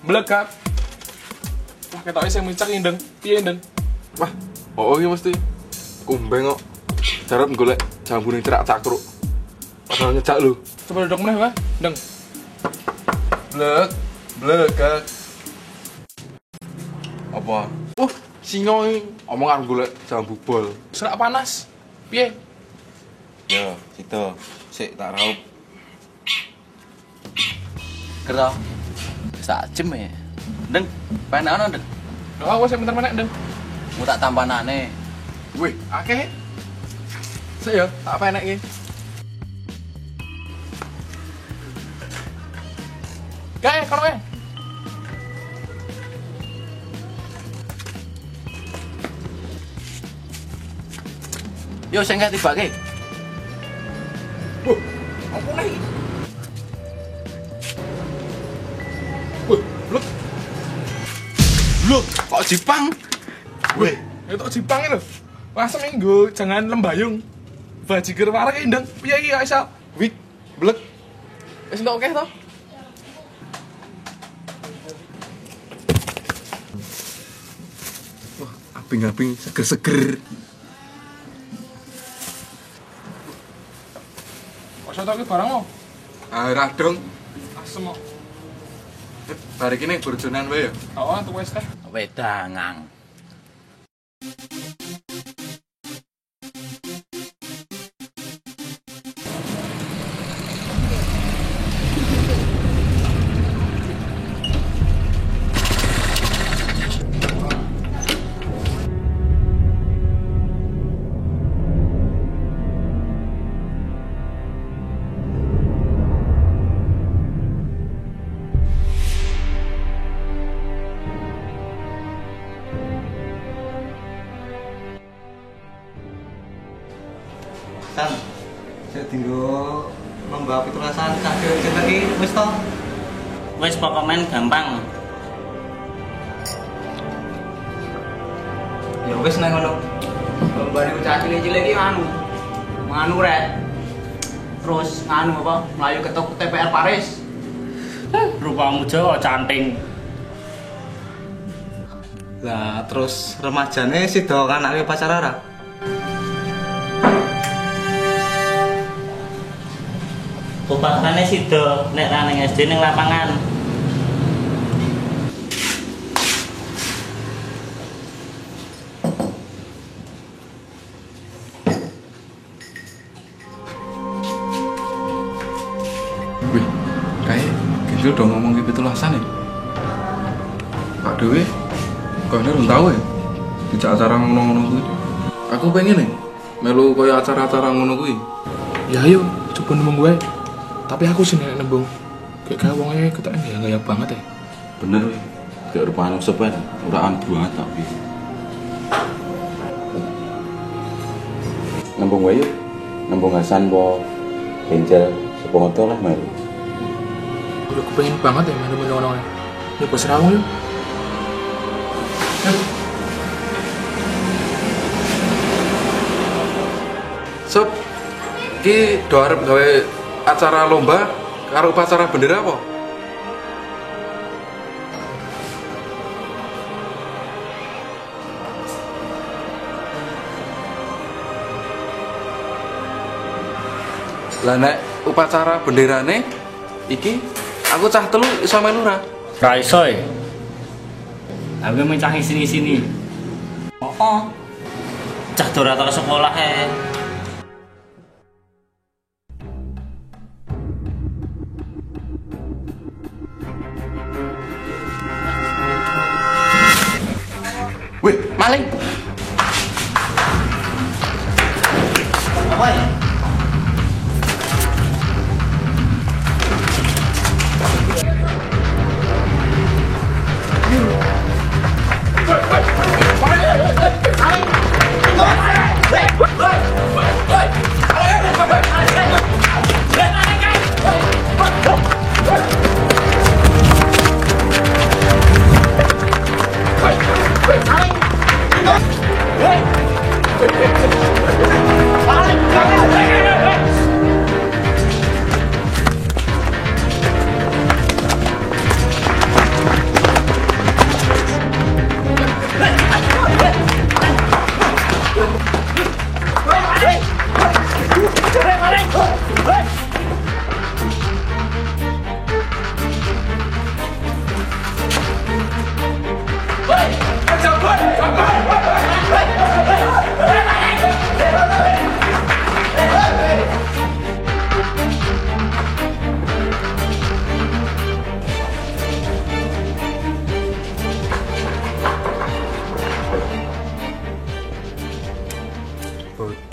blek Kak. Wah, ketoke sing micak ndeng. Piye ndeng? Wah, oh iki mesti kumbeng kok. Jarot golek jambune cerak cakruk. Padahal nyejak lho. Coba duduk meneh, Wah. Ndeng. Blek Kak. Apa? Singo iki omong arep golek jambu bol. Serak panas. Piye? Yo, situ. Sik tak raup. Kero. Sak jem ya. Ndeng, penek ana, Ndeng. Lho, aku sing bentar meneh ndeng. Mu tak tampanane. Wih, akeh. Sik ya, tak penek iki. Kae, kono kae. Yo sing gak tibake. Apa nih? Wih, blek. Kok Jepang? Wih, itu Jepang lho. Langsung minggu, jangan lembayung. Bajigur warek iki ndeng. Piye iki Aisyah? Wik, blek. Wis entuk akeh to? Wah, aping-aping seger-seger. Kok sotok iki barang mau? Arah dong. Asem kok. Barek ini burjonan wae ya. Oh, tuku wis teh. Wedangang. San, saya tinggal lomba pitulasan kaki cinta iki wis to. Wes pokoknya gampang. Ya wis nang ngono. Lomba niku cah cilik-cilik iki nganu rek. Terus nganu apa? Melayu ketuk TPR Paris. Rupamu Jawa canting. Lah terus remajane sida anake pacar ora? Bapakane sida nek ra ning SD ning lapangan. Wih, kayak gitu udah ngomong gitu pitulasan ya. Pak Dewi, kau ini belum tahu ya? Tidak acara ngono-ngono kuwi. Aku pengen nih, melu koyo acara-acara ngono kuwi. Ya ayo, coba nembung gue. Tapi aku sih nek nembung. Kayak wongnya ketek gaya banget ya. Bener weh, kayak rupanya sepet, uraan banget tapi nembung wae yuk, nembung Hasan po Benjel, sepongoto lah melu. Udah kepengen banget ya menu-menu ono-ono. Ya bos rawung yuk. Sob, ki do arep gawe acara lomba karo upacara bendera apa? Lah nek upacara benderane iki aku cah telu iso melu ra? Ra iso e. Aku mencah sini-sini. Oh. Cah ora tau sekolah e. Wih, maling. Apa ya?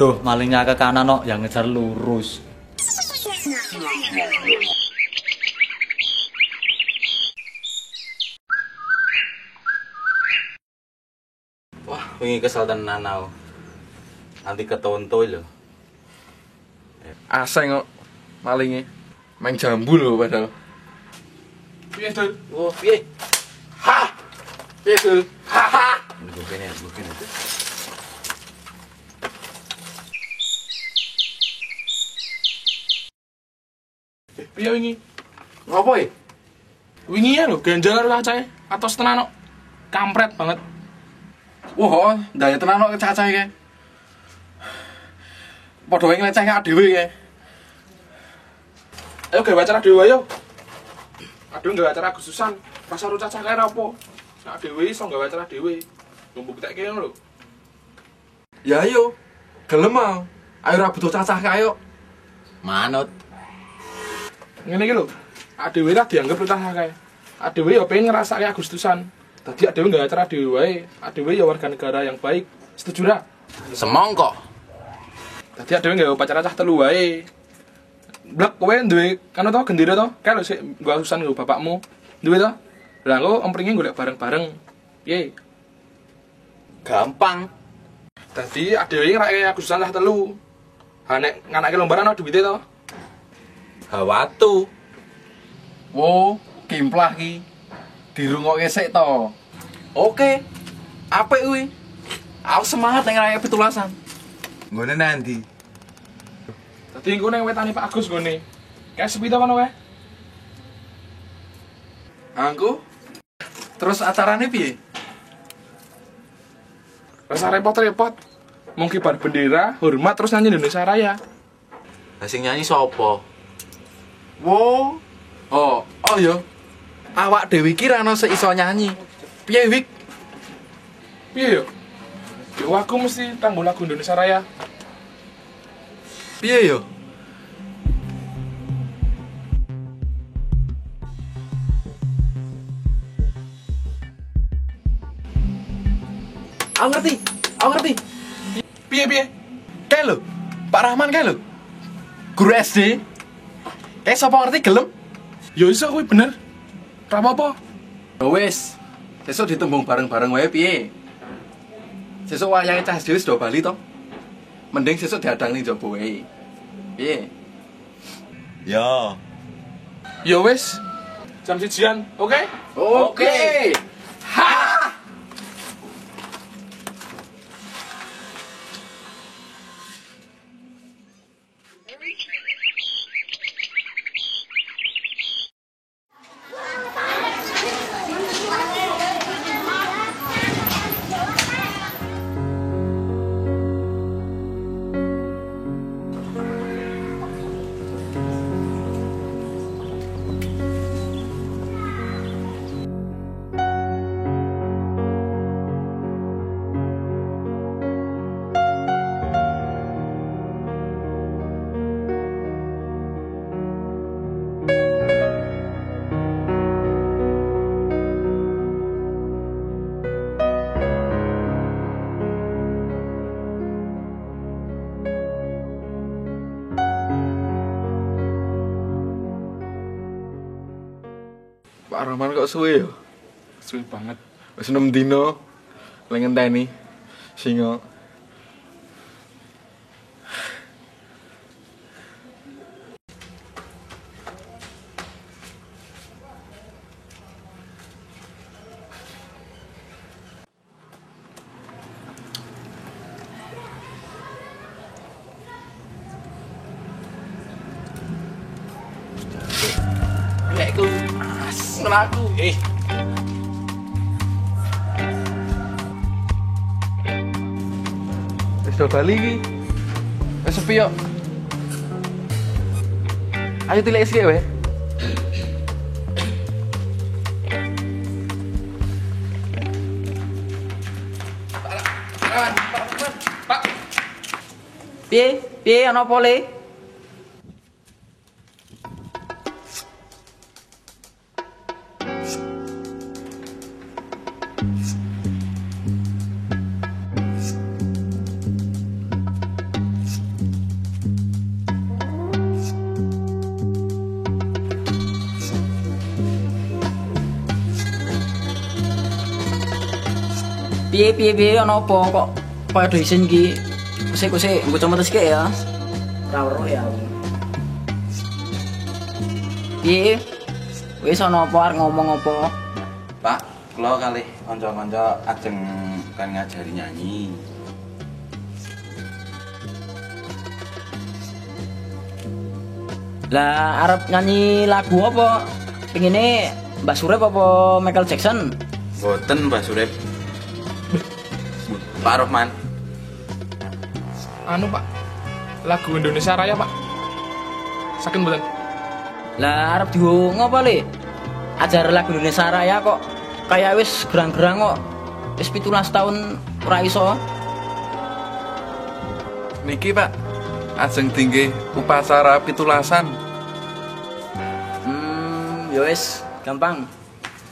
Waduh, malingnya ke kanan no, yang ngejar lurus. Wah, wingi kesel tenan aku. Nanti ketonto lho. Aseng kok malingnya. Main jambu lho padahal. Piye, Dul? Oh, piye? Ha! Piye, Dul? Ha ha! Gue kene. Piye wingi? Ngopo ya? Wingi ya lho, ganjal karo cacahe. Atos tenan kok. Kampret banget. Wah, ndaya tenan kok cacah iki. Padha wae nglecehke dhewe iki. Ayo gawe acara dhewe ayo. Aduh gawe acara Agustusan. Pas karo cacah kae rapo? Nek dhewe iso gawe acara dhewe. Mbuktekke ngono lho. Ya ayo. Gelem mau. Ayo ra butuh cacah kae yo. Manut. Ngene iki lho. Adewe ra dianggap cacah kae. Adewe ya pengen ngrasake Agustusan. Dadi adewe gawe acara dhewe wae. Adewe ya warga negara yang baik. Setuju ra? Semongko. Dadi adewe gawe upacara cah telu wae. Blek kowe duwe kan to gendera to? Kae lho sik nggo Agustusan nggo bapakmu. Duwe to? Lah engko empringe golek bareng-bareng. Piye? Gampang. Dadi adewe ngrake Agustusan cah telu. Ha nek nganake lomba ana duwite to? Hawatu. Wo, kimplah ki. Dirungokke sik to. Oke. Apik kuwi. Aku semangat nek raya petulasan. Nggone nanti. Dadi engko ning wetane Pak Agus nggone. Kae sepi to kono wae. Angko. Terus acarane piye? Rasa repot-repot. Mung kibar bendera, hormat terus nyanyi Indonesia Raya. Lah sing nyanyi sapa? Wo. Oh yo. Awak dhewe iki ra ono sik iso nyanyi. Piye, Wik? Piye yo? Yo aku mesti tanggo lagu Indonesia Raya. Piye yo? Aku ngerti. Piye? Kae lho, Pak Rahman kae lho. Guru SD. Kae sapa ngerti gelem? Yo iso kuwi bener. Ra apa-apa. Ya wis. Sesuk ditembung bareng-bareng wae piye? Sesuk wayahe cah dhewe do bali to. Mending sesuk diadang ning jaba wae. Piye? Ya. Yo wis. Jam 1-an, oke? Oke. Pak Rahman kok suwe yo? Suwe banget. Wis 6 dino lek ngenteni singa. Lekku. Melaku. Wis do bali iki. Wis sepi yo. Ayo tilek sik wae. Piye ana apa le? Piye ana apa kok kaya do isin iki? Kusik nggo cometes sik ya. Ora weruh ya. Piye? Wis ana apa arep ngomong apa? Pak, kula kalih kanca-kanca ajeng kan ngajari nyanyi. Lah arep nyanyi lagu apa? Pengine Mbak Surip apa Michael Jackson? Boten Mbak Surip. Pak Rohman. Anu Pak, lagu Indonesia Raya Pak. Saken mboten? Lah arep diwong apa le? Ajar lagu Indonesia Raya kok kayak wis gerang-gerang kok. Wis 17 tahun ora iso. Niki Pak, ajeng tinggi upacara pitulasan. Ya wis, gampang.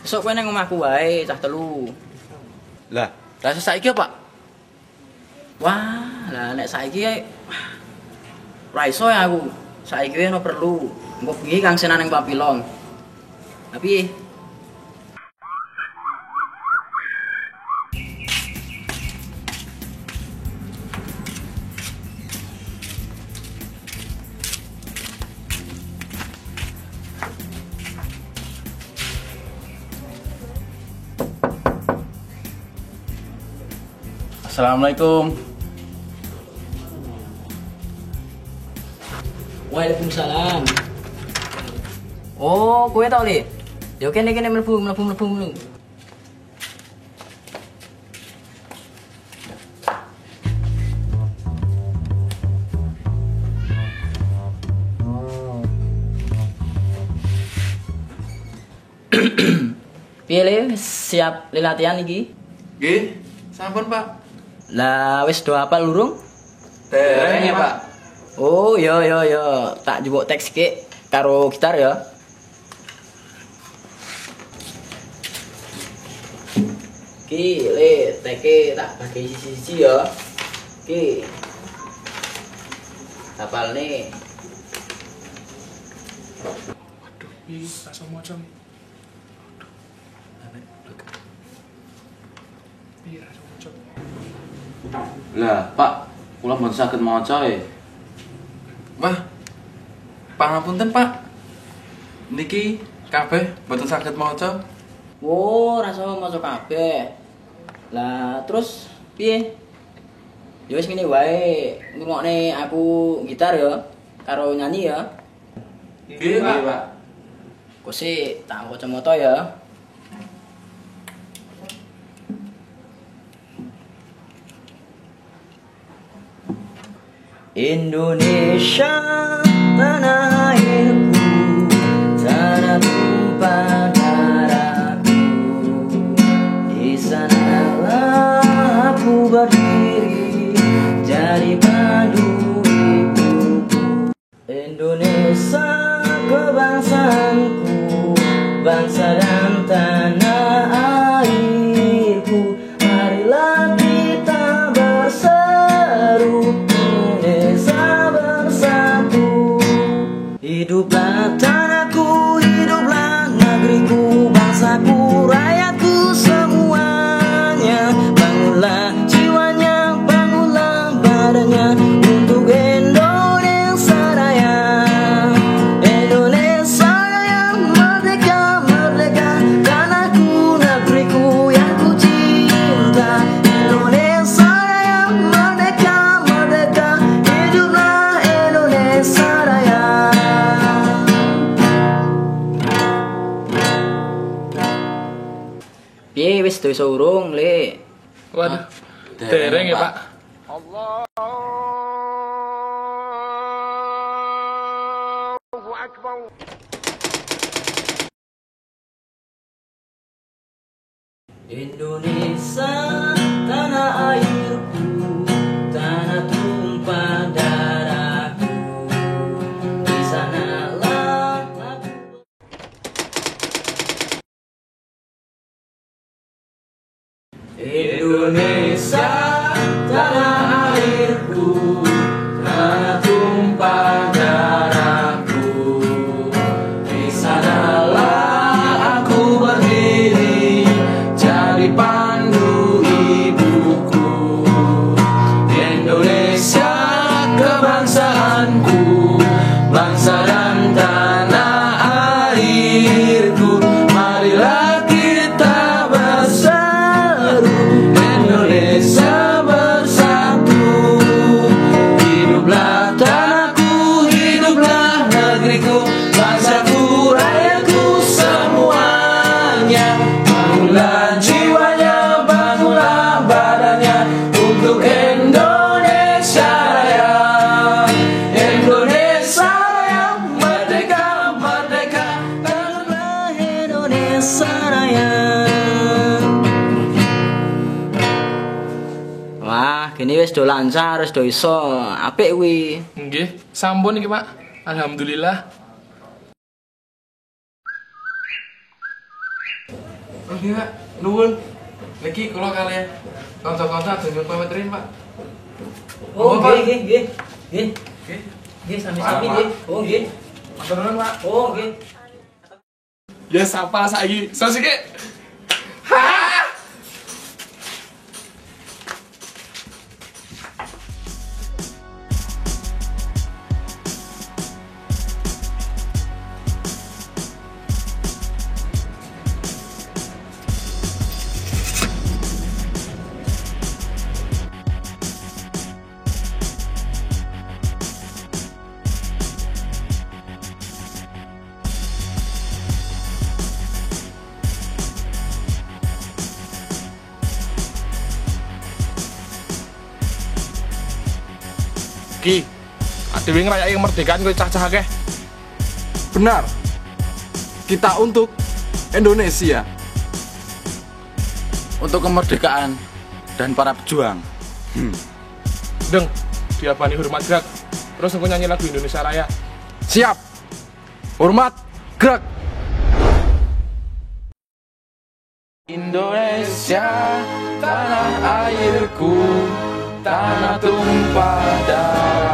Besok kowe nang omahku wae cah telu. Lah, rasa saiki apa? Wah, lah nek saiki ora iso ya aku. Saiki ono perlu. Engko bengi kang senan ning Papilon. Tapi Assalamualaikum. Waalaikumsalam. Oh, kowe tau le? Ya kene mlebu. Piye le, siap le latihan iki? Nggih, sampun Pak. Lah wis do apal lurung? Dereng ya Pak. Oh, yo. Tak njupuk teks iki karo gitar ya. Ki, le, teke tak bagi sisi ya. Ki. Hafal nih. Waduh, piye rasa maca nih? Piye rasa maca? Lah, Pak, kula mboten saged maca e. Wah, pangapunten Pak. Niki kabeh mboten saged maca. Oh, rasa maca kabeh. Lah, terus piye? Ya wis ngene wae, ngrungokne aku gitar ya, karo nyanyi ya. Nggih Pak. Kok sih tak kacamata ya. Indonesia tanah airku, tanah tumpah darahku. Di sanalah aku berdiri jadi pandu hidupku. Indonesia kebangsaanku, bangsa dan tanah airku. Marilah kita berseru, Indonesia bersatu. Hiduplah tanahku, hiduplah negeriku, bangsaku, rakyatku semuanya. Bangunlah jiwanya, bangunlah badannya untuk Indonesia Raya. Indonesia Raya, merdeka, merdeka, tanahku, negeriku yang ku cinta. Indonesia Raya, merdeka, merdeka, hiduplah Indonesia Raya. Piye wis do iso urung, Le? Waduh, dereng ya Pak. Indonesia tanah airku, tanah tumpah darahku. Di sanalah aku. Indonesia tanah airku, tanah tumpah darahku. Di sanalah aku berdiri jadi pandu hidup. gini wis do lancar, wis do iso. Apik kuwi. Nggih, sampun iki, Pak. Alhamdulillah. Oke, Pak. Nuwun. Niki kula kalian kanca-kanca ajeng pamit riyin, Pak. Oh, Pak. nggih, nggih. Nggih. Nggih. Nggih, sami-sami nggih. Oh, nggih. Matur nuwun, Pak. Oh, nggih. Ya sapa saiki? Sosike. Ki, adewe ngrayake kemerdekaan kowe cacah akeh. Benar. Kita untuk Indonesia. Untuk kemerdekaan dan para pejuang. Deng, diabani hormat gerak. Terus aku nyanyi lagu Indonesia Raya. Siap. Hormat, gerak. Indonesia, tanah airku, tanah tumpah darah.